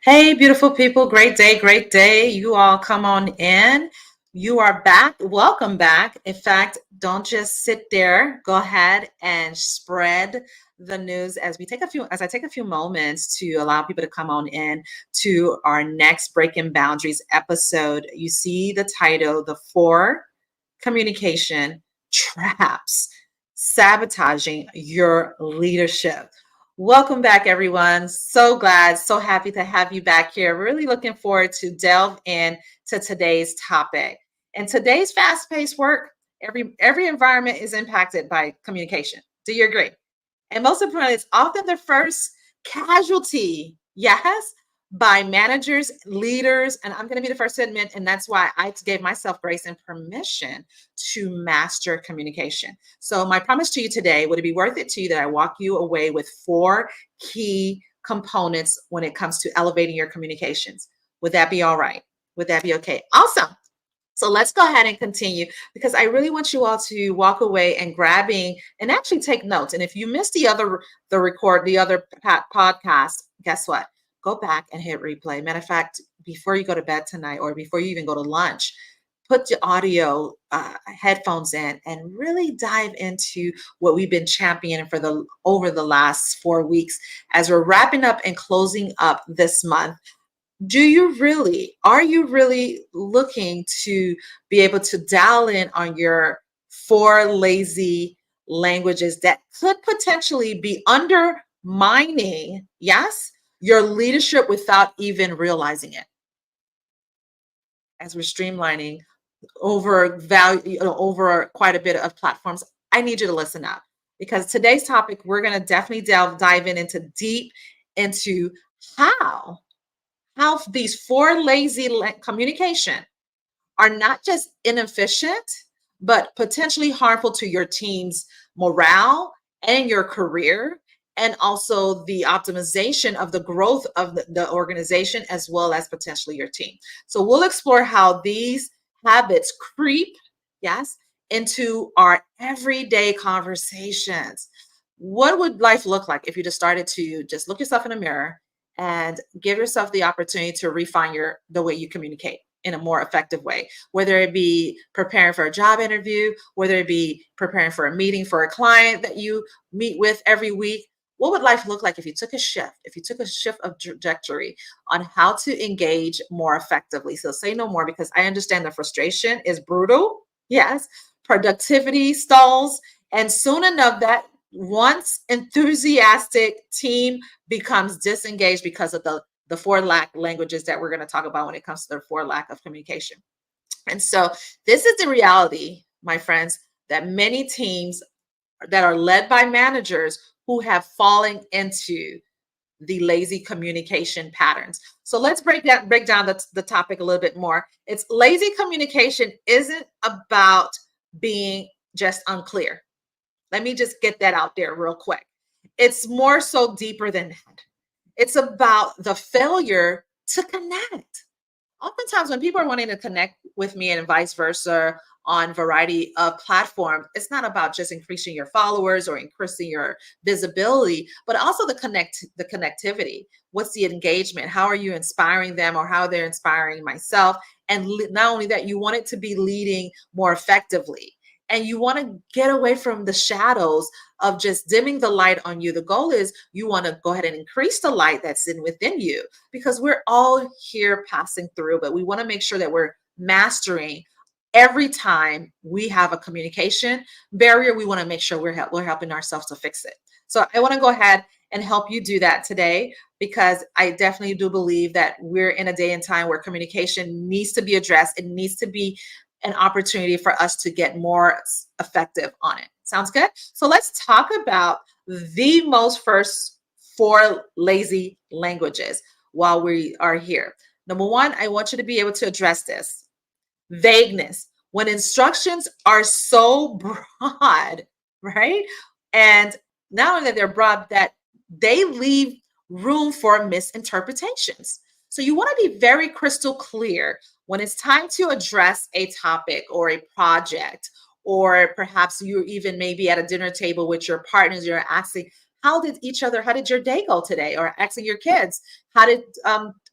Hey, beautiful people. Great day, great day. You all come on in. You are back. Welcome back. In fact, don't just sit there. Go ahead and spread the news as I take a few moments to allow people to come on in to our next Breaking Boundaries episode. You see the title, The Four Communication Traps Sabotaging Your Leadership. Welcome back, everyone. So glad, so happy to have you back here. Really looking forward to delve in to today's topic. In today's fast-paced work, every environment is impacted by communication. Do you agree? And most importantly, it's often the first casualty, yes, by managers, leaders, and I'm going to be the first to admit, and that's why I gave myself grace and permission to master communication. So my promise to you today, would it be worth it to you that I walk you away with four key components when it comes to elevating your communications? Would that be all right? Would that be okay? Awesome. So let's go ahead and continue because I really want you all to walk away and grabbing and actually take notes. And if you missed the other podcast, guess what? Go back and hit replay. Matter of fact, before you go to bed tonight or before you even go to lunch, put your audio headphones in and really dive into what we've been championing for the over the last 4 weeks as we're wrapping up and closing up this month. Are you really looking to be able to dial in on your four lazy languages that could potentially be undermining, yes, your leadership without even realizing it? As we're streamlining over quite a bit of platforms, I need you to listen up because today's topic, we're going to definitely dive into deep into how these four communication are not just inefficient, but potentially harmful to your team's morale and your career, and also the optimization of the growth of the organization, as well as potentially your team. So we'll explore how these habits creep, yes, into our everyday conversations. What would life look like if you just started to just look yourself in the mirror and give yourself the opportunity to refine the way you communicate in a more effective way, whether it be preparing for a job interview, whether it be preparing for a meeting for a client that you meet with every week? What would life look like if you took a shift of trajectory on how to engage more effectively? So say no more, because I understand the frustration is brutal. Yes, productivity stalls, and soon enough that once enthusiastic team becomes disengaged because of the four lack languages that we're going to talk about when it comes to the four lack of communication. And so this is the reality, my friends, that many teams that are led by managers who have fallen into the lazy communication patterns. So let's break down the topic a little bit more. It's lazy communication isn't about being just unclear. Let me just get that out there real quick. It's more so deeper than that. It's about the failure to connect. Oftentimes when people are wanting to connect with me and vice versa on variety of platforms, it's not about just increasing your followers or increasing your visibility, but also the connectivity. What's the engagement? How are you inspiring them, or how they're inspiring myself? And not only that, you want it to be leading more effectively. And you want to get away from the shadows of just dimming the light on you. The goal is you want to go ahead and increase the light that's within you, because we're all here passing through, but we want to make sure that we're mastering every time we have a communication barrier. We want to make sure we're helping ourselves to fix it. So I want to go ahead and help you do that today, because I definitely do believe that we're in a day and time where communication needs to be addressed. It needs to be an opportunity for us to get more effective on it. Sounds good? So let's talk about the most first four lazy languages while we are here. Number one, I want you to be able to address this. Vagueness. When instructions are so broad, right? And not only that they're broad, that they leave room for misinterpretations. So you want to be very crystal clear when it's time to address a topic or a project, or perhaps you're even maybe at a dinner table with your partners, you're asking, how did your day go today? Or asking your kids, how did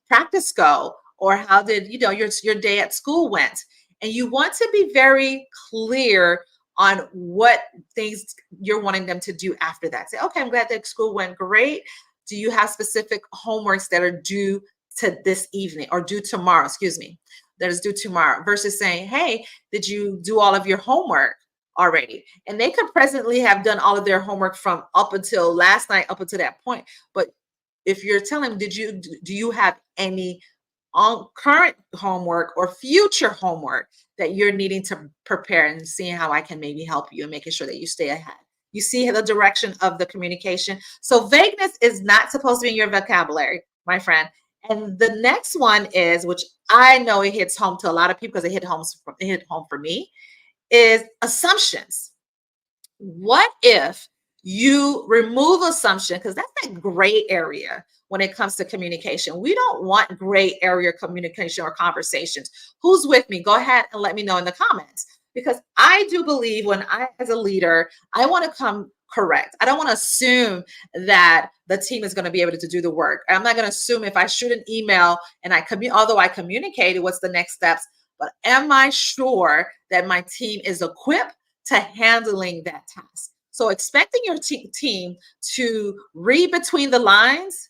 practice go? Or how did, your day at school went? And you want to be very clear on what things you're wanting them to do after that. Say, okay, I'm glad that school went great. Do you have specific homeworks that are due to this evening, or due tomorrow, excuse me, that is due tomorrow, versus saying, hey, did you do all of your homework already? And they could presently have done all of their homework from up until last night, up until that point. But if you're telling them, do you have any on current homework or future homework that you're needing to prepare, and seeing how I can maybe help you and making sure that you stay ahead. You see the direction of the communication. So vagueness is not supposed to be in your vocabulary, my friend. And the next one is, which I know it hits home to a lot of people because it hit home for me, is assumptions. What if you remove assumption? Because that's that gray area when it comes to communication. We don't want gray area communication or conversations. Who's with me? Go ahead and let me know in the comments. Because I do believe, when I, as a leader, I want to come correct. I don't want to assume that the team is going to be able to do the work. I'm not going to assume if I shoot an email and although I communicated what's the next steps, but am I sure that my team is equipped to handling that task? So expecting your team to read between the lines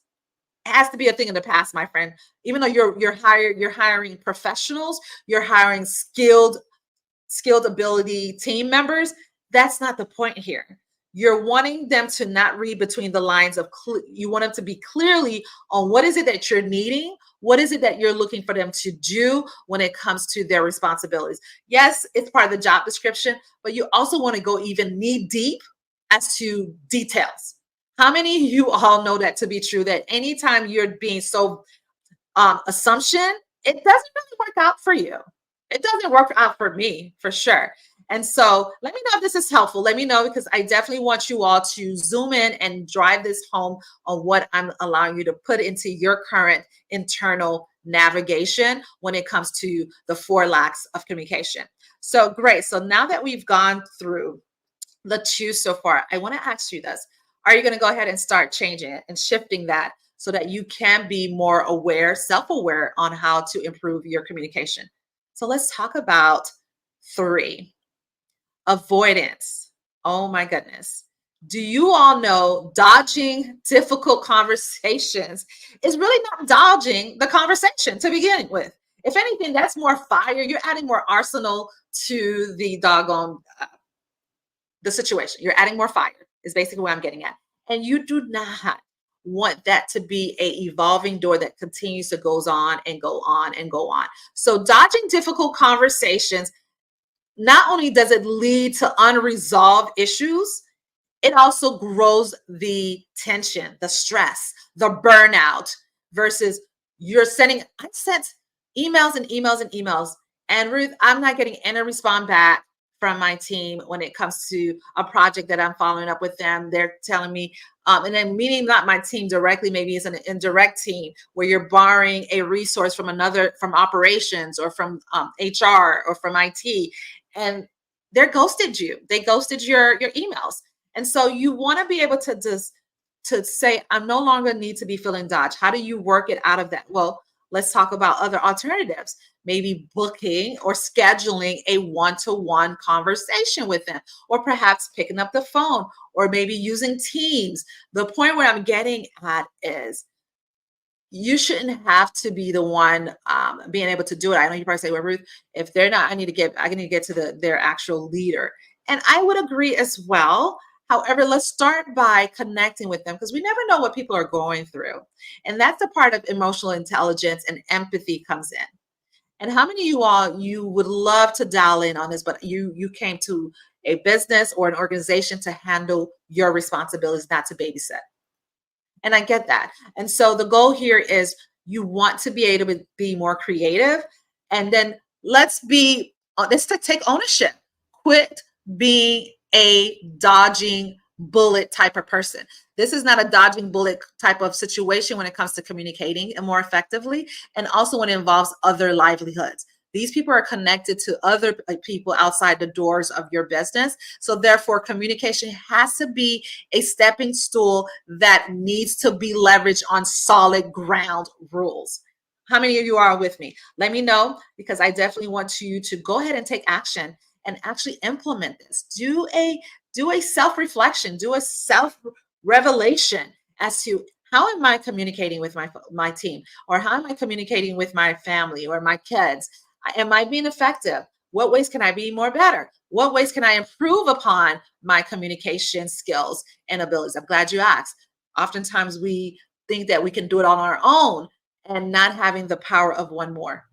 has to be a thing in the past, my friend. Even though you're hiring professionals, you're hiring skilled ability team members. That's not the point here. You're wanting them to not read between the lines of, you want them to be clearly on what is it that you're needing, what is it that you're looking for them to do when it comes to their responsibilities. Yes, it's part of the job description, but you also want to go even knee deep as to details. How many of you all know that to be true, that anytime you're being so assumption, it doesn't really work out for you. It doesn't work out for me, for sure. And so let me know if this is helpful. Let me know, because I definitely want you all to zoom in and drive this home on what I'm allowing you to put into your current internal navigation when it comes to the 4 lacks of communication. So great. So now that we've gone through the 2 so far, I want to ask you this. Are you going to go ahead and start changing it and shifting that so that you can be more aware, self-aware on how to improve your communication? So let's talk about 3. Avoidance. Oh my goodness. Do you all know dodging difficult conversations is really not dodging the conversation to begin with? If anything, that's more fire. You're adding more arsenal to the doggone the situation. You're adding more fire is basically what I'm getting at. And you do not want that to be a evolving door that continues to goes on and go on and go on. So dodging difficult conversations, not only does it lead to unresolved issues, it also grows the tension, the stress, the burnout, versus I sent emails and emails and emails. And Ruth, I'm not getting any response back from my team when it comes to a project that I'm following up with them. They're telling me, and then meaning not my team directly, maybe it's an indirect team where you're borrowing a resource from from operations or from HR or from IT, and they're ghosted you. They ghosted your emails. And so you want to be able to to say, I'm no longer need to be feeling dodged. How do you work it out of that? Well, let's talk about other alternatives. Maybe booking or scheduling a one-to-one conversation with them, or perhaps picking up the phone, or maybe using Teams. The point where I'm getting at is, you shouldn't have to be the one being able to do it. I know you probably say, well, Ruth, if they're not, I need to get to their actual leader. And I would agree as well. However, let's start by connecting with them, because we never know what people are going through. And that's the part of emotional intelligence and empathy comes in. And how many of you would love to dial in on this, but you came to a business or an organization to handle your responsibilities, not to babysit? And I get that. And so the goal here is, you want to be able to be more creative. And then let's to take ownership. Quit being a dodging bullet type of person. This is not a dodging bullet type of situation when it comes to communicating and more effectively, and also when it involves other livelihoods. These people are connected to other people outside the doors of your business. So therefore, communication has to be a stepping stool that needs to be leveraged on solid ground rules. How many of you are with me? Let me know, because I definitely want you to go ahead and take action and actually implement this. Do a self-reflection, do a self-revelation as to how am I communicating with my team, or how am I communicating with my family or my kids? Am I being effective? What ways can I be more better? What ways can I improve upon my communication skills and abilities? I'm glad you asked. Oftentimes we think that we can do it on our own and not having the power of one more.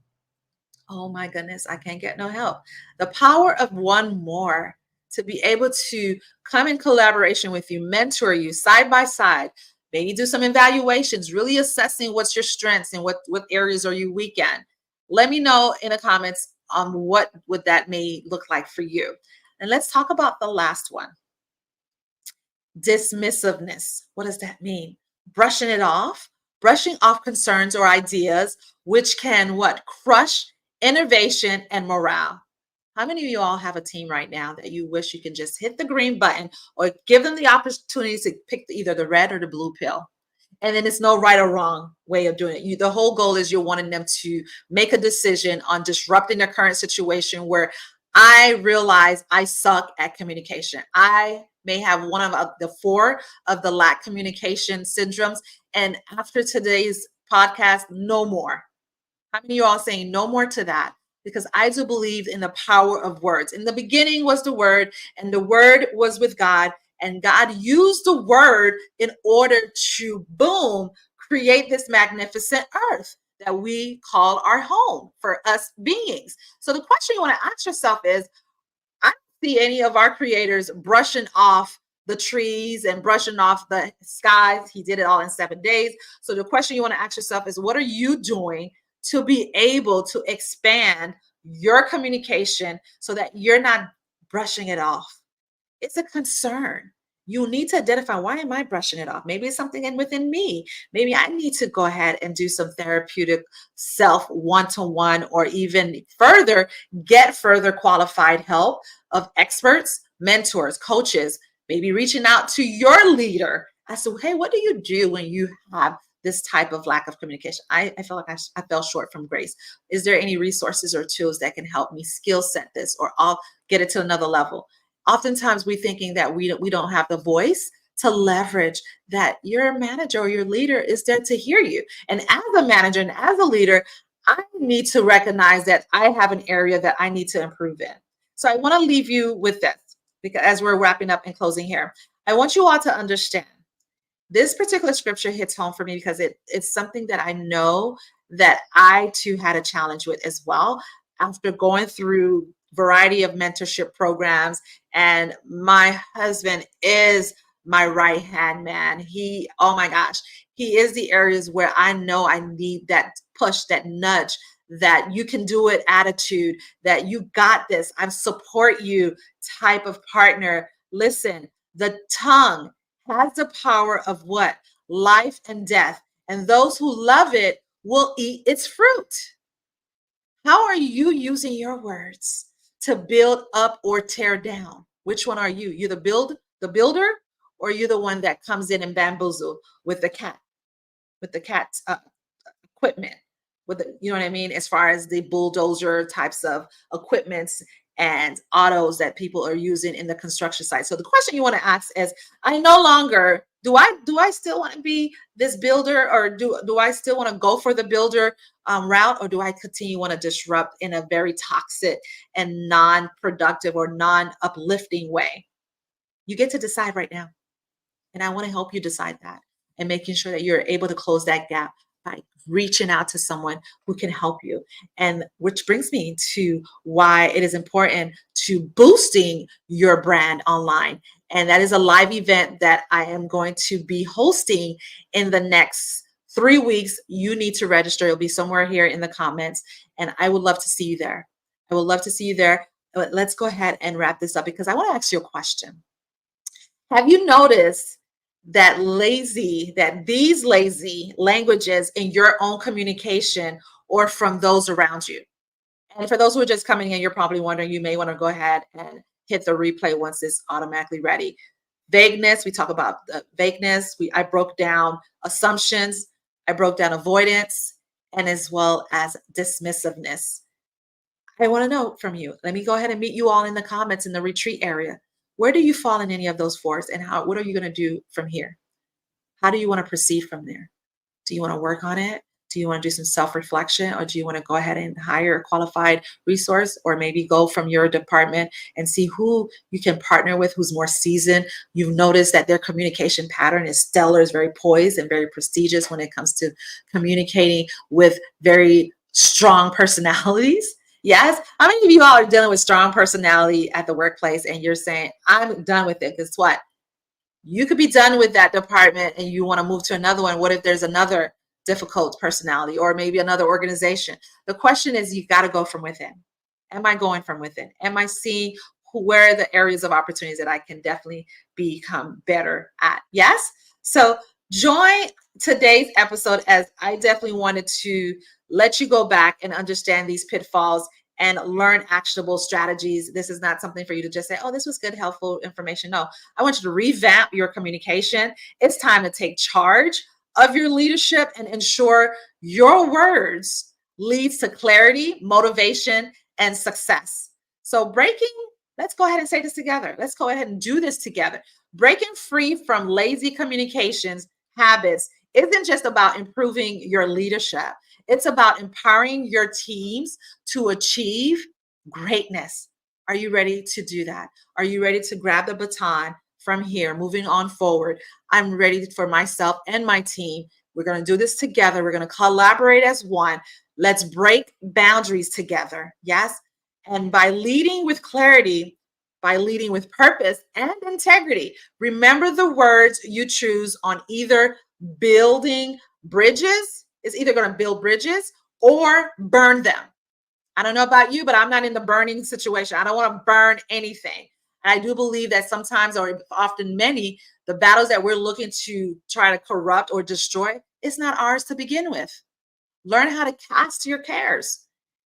Oh my goodness, I can't get no help. The power of one more, to be able to come in collaboration with you, mentor you side by side, maybe do some evaluations, really assessing what's your strengths and what areas are you weak in. Let me know in the comments what would that may look like for you. And let's talk about the last one. Dismissiveness. What does that mean? Brushing it off, brushing off concerns or ideas, which can what? Crush innovation and morale. How many of you all have a team right now that you wish you can just hit the green button or give them the opportunity to pick either the red or the blue pill? And then it's no right or wrong way of doing it. The whole goal is you're wanting them to make a decision on disrupting their current situation where I realize I suck at communication. I may have one of the four of the lack communication syndromes. And after today's podcast, no more. How many of you all saying no more to that? Because I do believe in the power of words. In the beginning was the word, and the word was with God, and God used the word in order to, boom, create this magnificent earth that we call our home for us beings. So the question you want to ask yourself is, I don't see any of our creators brushing off the trees and brushing off the skies. He did it all in 7 days. So the question you want to ask yourself is, what are you doing to be able to expand your communication so that you're not brushing it off? It's a concern. You need to identify, why am I brushing it off? Maybe it's something within me. Maybe I need to go ahead and do some therapeutic self one-to-one, or even further, get further qualified help of experts, mentors, coaches, maybe reaching out to your leader as to, hey, what do you do when you have this type of lack of communication? I feel like I fell short from grace. Is there any resources or tools that can help me skill set this, or I'll get it to another level? Oftentimes we're thinking that we don't have the voice to leverage, that your manager or your leader is there to hear you. And as a manager and as a leader, I need to recognize that I have an area that I need to improve in. So I want to leave you with this, because as we're wrapping up and closing here, I want you all to understand this particular scripture hits home for me, because it's something that I know that I too had a challenge with as well, after going through variety of mentorship programs. And my husband is my right hand man. He, oh my gosh, he is the areas where I know I need that push, that nudge, that you can do it attitude, that you got this, I support you type of partner. Listen, the tongue has the power of what? Life and death. And those who love it will eat its fruit. How are you using your words to build up or tear down? Which one are you? You the builder, or you the one that comes in and bamboozle with the cat's equipment, with the, you know what I mean, as far as the bulldozer types of equipments and autos that people are using in the construction site. So the question you want to ask is, I no longer do I still want to be this builder, or do I still want to go for the builder route, or do I continue want to disrupt in a very toxic and non-productive or non-uplifting way? You get to decide right now. And I want to help you decide that, and making sure that you're able to close that gap by reaching out to someone who can help you. And which brings me to why it is important to boosting your brand online. And that is a live event that I am going to be hosting in the next 3 weeks. You need to register. It'll be somewhere here in the comments. And I would love to see you there. I would love to see you there. But let's go ahead and wrap this up, because I want to ask you a question. Have you noticed that these lazy languages in your own communication, or from those around you? And for those who are just coming in, you're probably wondering, you may want to go ahead and hit the replay once it's automatically ready. Vagueness, we talk about the vagueness. I broke down assumptions. I broke down avoidance. and as well as dismissiveness. I want to know from you. Let me go ahead and meet you all in the comments in the retreat area. Where do you fall in any of those fours, and what are you going to do from here? How do you want to proceed from there? Do you want to work on it? Do you want to do some self reflection, or do you want to go ahead and hire a qualified resource, or maybe go from your department and see who you can partner with who's more seasoned? You've noticed that their communication pattern is stellar, is very poised and very prestigious when it comes to communicating with very strong personalities. Yes. How many of you all are dealing with strong personality at the workplace and you're saying, I'm done with it? Guess what? You could be done with that department and you want to move to another one. What if there's another difficult personality or maybe another organization? The question is, you've got to go from within. Am I going from within? Am I seeing where are the areas of opportunities that I can definitely become better at? Yes. So join today's episode, as I definitely wanted to let you go back and understand these pitfalls and learn actionable strategies. This is not something for you to just say, oh, this was good, helpful information. No, I want you to revamp your communication. It's time to take charge of your leadership and ensure your words leads to clarity, motivation, and success. So let's go ahead and say this together. Let's go ahead and do this together. Breaking free from lazy communications habits isn't just about improving your leadership. It's about empowering your teams to achieve greatness. Are you ready to do that? Are you ready to grab the baton from here, moving on forward? I'm ready for myself and my team. We're going to do this together. We're going to collaborate as one. Let's break boundaries together. Yes. And by leading with clarity, by leading with purpose and integrity, remember the words you choose on either building bridges. It's either going to build bridges or burn them. I don't know about you, but I'm not in the burning situation. I don't want to burn anything. And I do believe that sometimes, or often many, the battles that we're looking to try to corrupt or destroy, it's not ours to begin with. Learn how to cast your cares.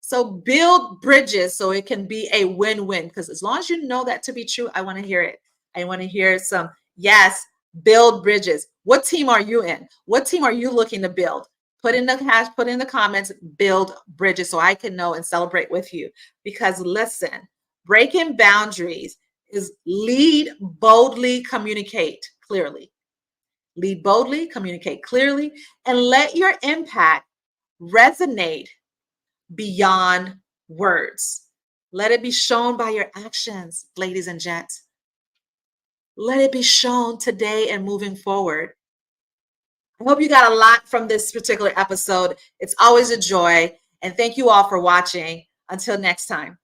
So build bridges so it can be a win-win. Because as long as you know that to be true, I want to hear it. I want to hear some, yes, build bridges. What team are you in? What team are you looking to build? Put in the comments, build bridges, so I can know and celebrate with you. Because listen, breaking boundaries is lead boldly, communicate clearly. Lead boldly, communicate clearly, and let your impact resonate beyond words. Let it be shown by your actions, ladies and gents. Let it be shown today and moving forward. I hope you got a lot from this particular episode. It's always a joy. And thank you all for watching. Until next time.